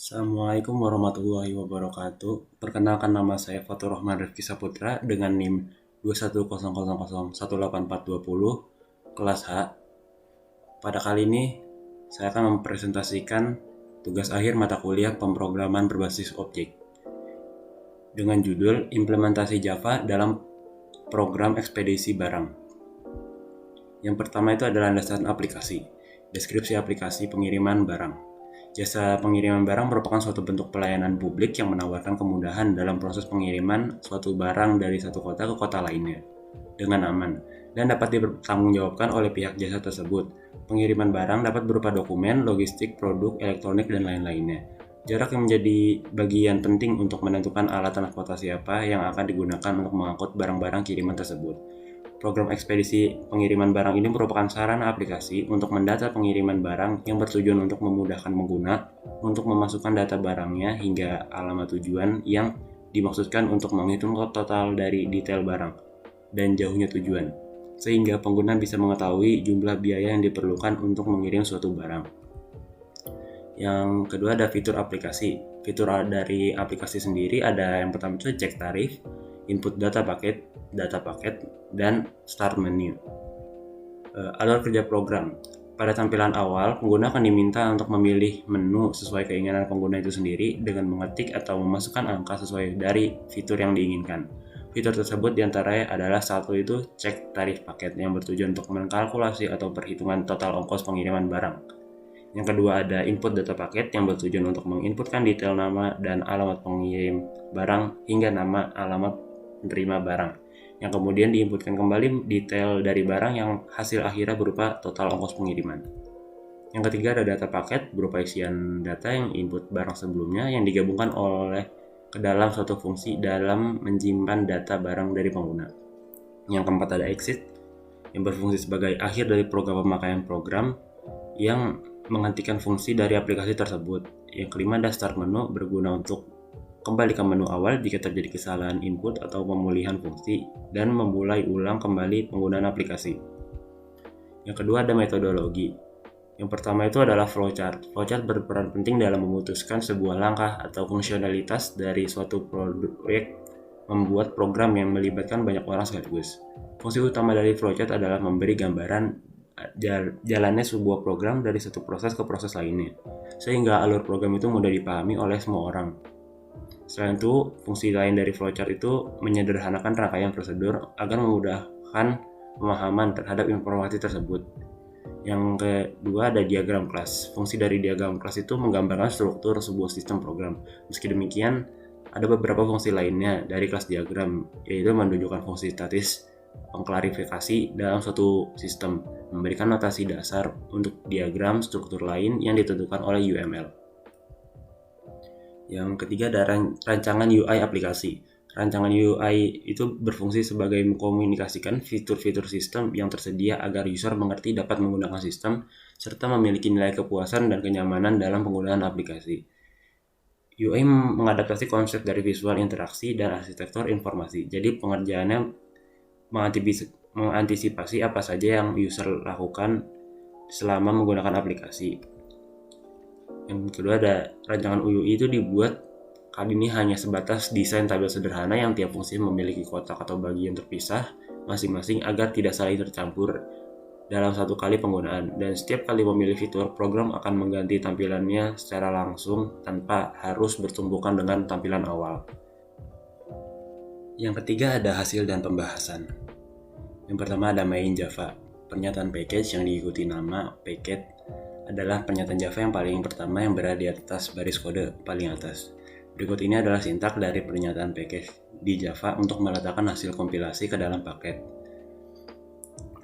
Assalamualaikum warahmatullahi wabarakatuh. Perkenalkan, nama saya Fatur Rahman Rifki Saputra dengan NIM 210001842 kelas H. Pada kali ini saya akan mempresentasikan tugas akhir mata kuliah pemrograman berbasis objek dengan judul Implementasi Java dalam Program Ekspedisi Barang. Yang pertama itu adalah landasan aplikasi, deskripsi aplikasi pengiriman barang. Jasa pengiriman barang merupakan suatu bentuk pelayanan publik yang menawarkan kemudahan dalam proses pengiriman suatu barang dari satu kota ke kota lainnya dengan aman dan dapat dipertanggungjawabkan oleh pihak jasa tersebut. Pengiriman barang dapat berupa dokumen, logistik, produk, elektronik, dan lain-lainnya. Jarak yang menjadi bagian penting untuk menentukan alat transportasi apa yang akan digunakan untuk mengangkut barang-barang kiriman tersebut. Program ekspedisi pengiriman barang ini merupakan sarana aplikasi untuk mendata pengiriman barang yang bertujuan untuk memudahkan pengguna untuk memasukkan data barangnya hingga alamat tujuan yang dimaksudkan untuk menghitung total dari detail barang dan jauhnya tujuan, sehingga pengguna bisa mengetahui jumlah biaya yang diperlukan untuk mengirim suatu barang. Yang kedua ada fitur aplikasi. Fitur dari aplikasi sendiri ada yang pertama itu cek tarif, input data paket, dan start menu. Alur kerja program. Pada tampilan awal, pengguna akan diminta untuk memilih menu sesuai keinginan pengguna itu sendiri dengan mengetik atau memasukkan angka sesuai dari fitur yang diinginkan. Fitur tersebut diantaranya adalah satu itu cek tarif paket yang bertujuan untuk mengkalkulasi atau perhitungan total ongkos pengiriman barang. Yang kedua ada input data paket yang bertujuan untuk menginputkan detail nama dan alamat pengirim barang hingga nama alamat penerima barang, yang kemudian diinputkan kembali detail dari barang yang hasil akhirnya berupa total ongkos pengiriman. Yang ketiga ada data paket berupa isian data yang input barang sebelumnya yang digabungkan oleh ke dalam suatu fungsi dalam menyimpan data barang dari pengguna. Yang keempat ada exit yang berfungsi sebagai akhir dari program pemakaian program yang menghentikan fungsi dari aplikasi tersebut. Yang kelima ada start menu berguna untuk kembali ke menu awal jika terjadi kesalahan input atau pemulihan fungsi dan memulai ulang kembali penggunaan aplikasi. Yang kedua ada metodologi. Yang pertama itu adalah flowchart. Flowchart berperan penting dalam memutuskan sebuah langkah atau fungsionalitas dari suatu proyek membuat program yang melibatkan banyak orang sekaligus. Fungsi utama dari flowchart adalah memberi gambaran jalannya sebuah program dari satu proses ke proses lainnya, sehingga alur program itu mudah dipahami oleh semua orang. Selain itu, fungsi lain dari flowchart itu menyederhanakan rangkaian prosedur agar memudahkan pemahaman terhadap informasi tersebut. Yang kedua ada diagram kelas. Fungsi dari diagram kelas itu menggambarkan struktur sebuah sistem program. Meski demikian, ada beberapa fungsi lainnya dari kelas diagram, yaitu menunjukkan fungsi statis, pengklarifikasi dalam suatu sistem, memberikan notasi dasar untuk diagram struktur lain yang ditentukan oleh UML. Yang ketiga ada rancangan UI aplikasi. Rancangan UI itu berfungsi sebagai mengkomunikasikan fitur-fitur sistem yang tersedia agar user mengerti dapat menggunakan sistem serta memiliki nilai kepuasan dan kenyamanan dalam penggunaan aplikasi. UI mengadaptasi konsep dari visual interaksi dan arsitektur informasi. Jadi pengerjaannya mengantisipasi apa saja yang user lakukan selama menggunakan aplikasi. Yang kedua ada rancangan UI itu dibuat kali ini hanya sebatas desain tabel sederhana yang tiap fungsi memiliki kotak atau bagian terpisah masing-masing agar tidak saling tercampur dalam satu kali penggunaan, dan setiap kali memilih fitur, program akan mengganti tampilannya secara langsung tanpa harus bertumbukan dengan tampilan awal. Yang ketiga ada hasil dan pembahasan. Yang pertama ada main Java. Pernyataan package yang diikuti nama packet adalah pernyataan Java yang paling pertama yang berada di atas baris kode paling atas. Berikut ini adalah sintak dari pernyataan package di Java untuk meletakkan hasil kompilasi ke dalam paket.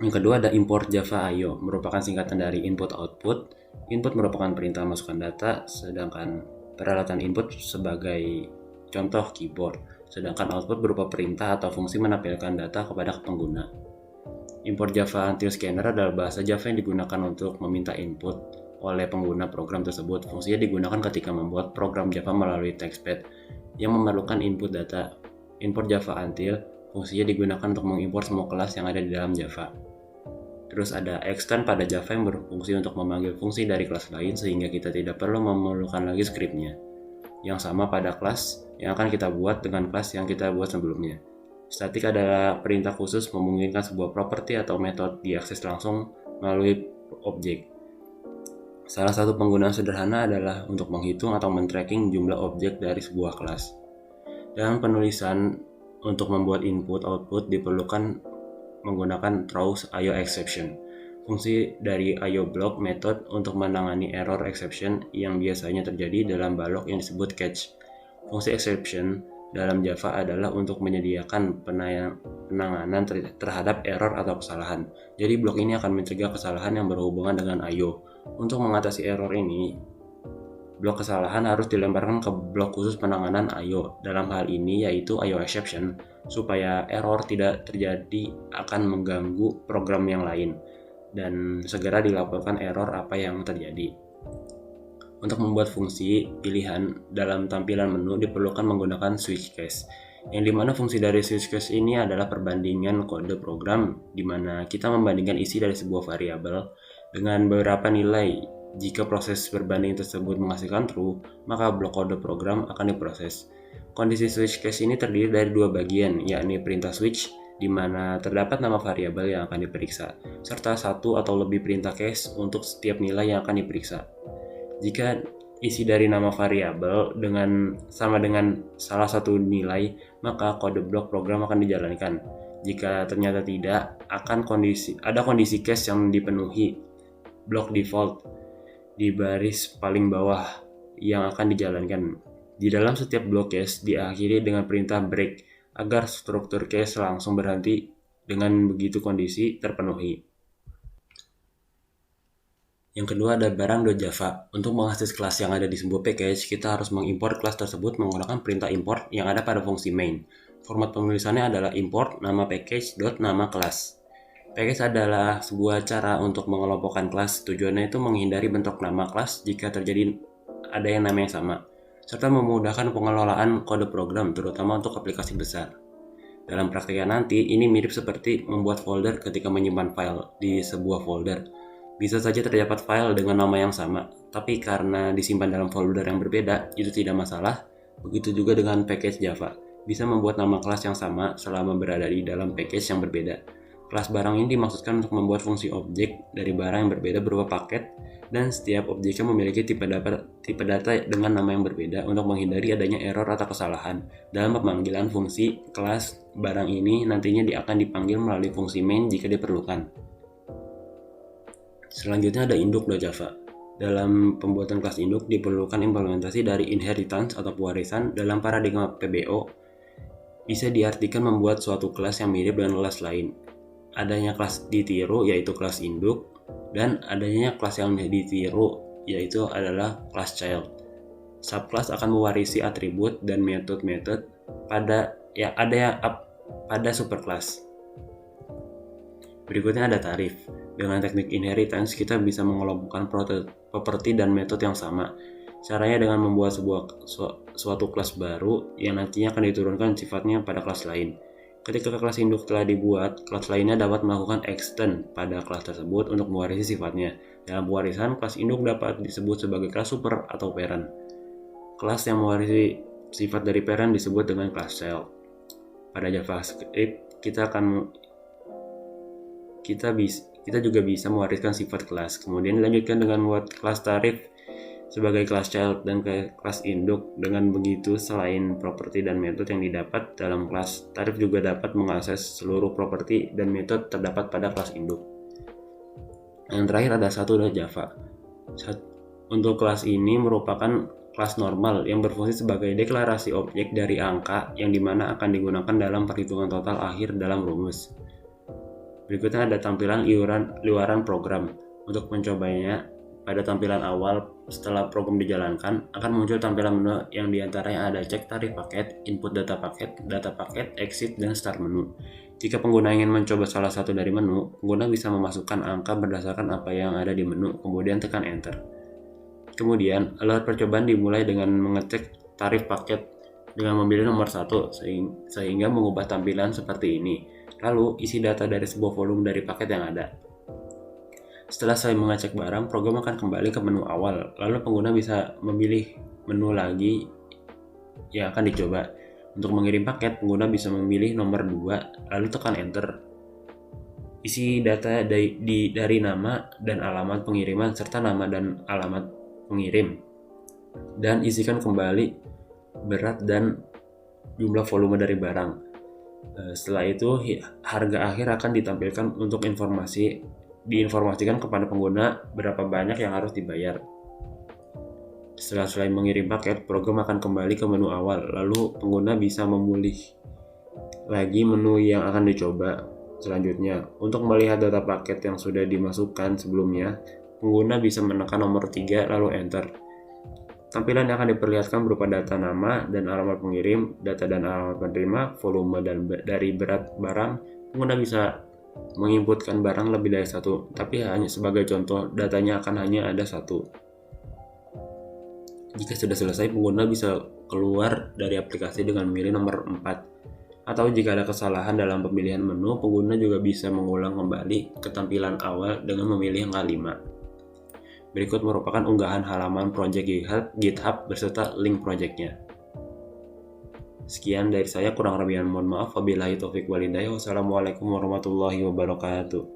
Yang kedua ada import Java I/O, merupakan singkatan dari input output. Input merupakan perintah masukkan data, sedangkan peralatan input sebagai contoh keyboard, sedangkan output berupa perintah atau fungsi menampilkan data kepada pengguna. Import Java Until Scanner adalah bahasa Java yang digunakan untuk meminta input oleh pengguna program tersebut. Fungsinya digunakan ketika membuat program Java melalui TextPad yang memerlukan input data. Import Java Until fungsinya digunakan untuk mengimport semua kelas yang ada di dalam Java. Terus ada extend pada Java yang berfungsi untuk memanggil fungsi dari kelas lain sehingga kita tidak perlu memerlukan lagi scriptnya. Yang sama pada kelas yang akan kita buat dengan kelas yang kita buat sebelumnya. Static adalah perintah khusus memungkinkan sebuah properti atau metode diakses langsung melalui objek. Salah satu penggunaan sederhana adalah untuk menghitung atau men-tracking jumlah objek dari sebuah kelas. Dalam penulisan, untuk membuat input-output diperlukan menggunakan throws IO exception, fungsi dari IO block method untuk menangani error exception yang biasanya terjadi dalam balok yang disebut catch. Fungsi exception dalam Java adalah untuk menyediakan penanganan terhadap error atau kesalahan. Jadi blok ini akan mencegah kesalahan yang berhubungan dengan IO. Untuk mengatasi error ini, blok kesalahan harus dilemparkan ke blok khusus penanganan IO. Dalam hal ini yaitu IO exception, supaya error tidak terjadi akan mengganggu program yang lain dan segera dilaporkan error apa yang terjadi. Untuk membuat fungsi pilihan dalam tampilan menu diperlukan menggunakan switch case, yang dimana fungsi dari switch case ini adalah perbandingan kode program, dimana kita membandingkan isi dari sebuah variabel dengan beberapa nilai. Jika proses berbanding tersebut menghasilkan true, maka blok kode program akan diproses. Kondisi switch case ini terdiri dari dua bagian, yakni perintah switch, di mana terdapat nama variabel yang akan diperiksa, serta satu atau lebih perintah case untuk setiap nilai yang akan diperiksa. Jika isi dari nama variabel sama dengan salah satu nilai, maka kode blok program akan dijalankan. Jika ternyata tidak, ada kondisi case yang dipenuhi, blok default di baris paling bawah yang akan dijalankan. Di dalam setiap blok case diakhiri dengan perintah break agar struktur case langsung berhenti dengan begitu kondisi terpenuhi. Yang kedua ada barang.java. Untuk mengakses kelas yang ada di sebuah package, kita harus mengimport kelas tersebut menggunakan perintah import yang ada pada fungsi main. Format penulisannya adalah import nama package nama kelas. Package adalah sebuah cara untuk mengelompokkan kelas. Tujuannya itu menghindari bentuk nama kelas jika terjadi ada yang nama yang sama, serta memudahkan pengelolaan kode program, terutama untuk aplikasi besar. Dalam praktiknya nanti, ini mirip seperti membuat folder ketika menyimpan file di sebuah folder. Bisa saja terdapat file dengan nama yang sama, tapi karena disimpan dalam folder yang berbeda, itu tidak masalah. Begitu juga dengan package Java, bisa membuat nama kelas yang sama selama berada di dalam package yang berbeda. Kelas barang ini dimaksudkan untuk membuat fungsi objek dari barang yang berbeda berupa paket, dan setiap objeknya memiliki tipe data dengan nama yang berbeda untuk menghindari adanya error atau kesalahan. Dalam pemanggilan fungsi, kelas barang ini nantinya akan dipanggil melalui fungsi main jika diperlukan. Selanjutnya ada induk.java. Dalam pembuatan kelas induk diperlukan implementasi dari inheritance atau pewarisan. Dalam paradigma PBO bisa diartikan membuat suatu kelas yang mirip dengan kelas lain. Adanya kelas ditiru yaitu kelas induk, dan adanya kelas yang ditiru yaitu adalah kelas child. Subclass akan mewarisi atribut dan metode pada superclass. Berikutnya ada tarif. Dengan teknik inheritance, kita bisa mengelompokkan properti dan metode yang sama. Caranya dengan membuat suatu kelas baru yang nantinya akan diturunkan sifatnya pada kelas lain. Ketika kelas induk telah dibuat, kelas lainnya dapat melakukan extend pada kelas tersebut untuk mewarisi sifatnya. Dalam pewarisan, kelas induk dapat disebut sebagai kelas super atau parent. Kelas yang mewarisi sifat dari parent disebut dengan kelas child. Pada JavaScript, kita juga bisa mewariskan sifat kelas. Kemudian dilanjutkan dengan membuat kelas tarif sebagai kelas child dan kelas induk. Dengan begitu, selain properti dan metode yang didapat dalam kelas, tarif juga dapat mengakses seluruh properti dan metode terdapat pada kelas induk. Yang terakhir ada satu.java. Untuk kelas ini merupakan kelas normal yang berfungsi sebagai deklarasi objek dari angka yang dimana akan digunakan dalam perhitungan total akhir dalam rumus. Berikutnya ada tampilan luaran program. Untuk mencobanya, pada tampilan awal setelah program dijalankan, akan muncul tampilan menu yang diantaranya ada cek tarif paket, input data paket, exit, dan start menu. Jika pengguna ingin mencoba salah satu dari menu, pengguna bisa memasukkan angka berdasarkan apa yang ada di menu, kemudian tekan enter. Kemudian, alur percobaan dimulai dengan mengecek tarif paket dengan memilih nomor 1 sehingga mengubah tampilan seperti ini. Lalu, isi data dari sebuah volume dari paket yang ada. Setelah selesai mengecek barang, program akan kembali ke menu awal. Lalu pengguna bisa memilih menu lagi yang akan dicoba. Untuk mengirim paket, pengguna bisa memilih nomor 2, lalu tekan enter. Isi data dari nama dan alamat pengiriman serta nama dan alamat pengirim. Dan isikan kembali berat dan jumlah volume dari barang. Setelah itu, harga akhir akan ditampilkan untuk diinformasikan kepada pengguna berapa banyak yang harus dibayar. Setelah selesai mengirim paket, program akan kembali ke menu awal, lalu pengguna bisa memilih lagi menu yang akan dicoba. Selanjutnya, untuk melihat data paket yang sudah dimasukkan sebelumnya, pengguna bisa menekan nomor 3 lalu enter. Tampilan yang akan diperlihatkan berupa data nama dan alamat pengirim, data dan alamat penerima, volume dan dari berat barang. Pengguna bisa menginputkan barang lebih dari satu, tapi hanya sebagai contoh, datanya akan hanya ada satu. Jika sudah selesai, pengguna bisa keluar dari aplikasi dengan memilih nomor 4. Atau jika ada kesalahan dalam pemilihan menu, pengguna juga bisa mengulang kembali ke tampilan awal dengan memilih angka 5. Berikut merupakan unggahan halaman project GitHub beserta link projectnya. Sekian dari saya, kurang lebihnya mohon maaf. Wabillahi taufiq walhidayah. Wassalamualaikum warahmatullahi wabarakatuh.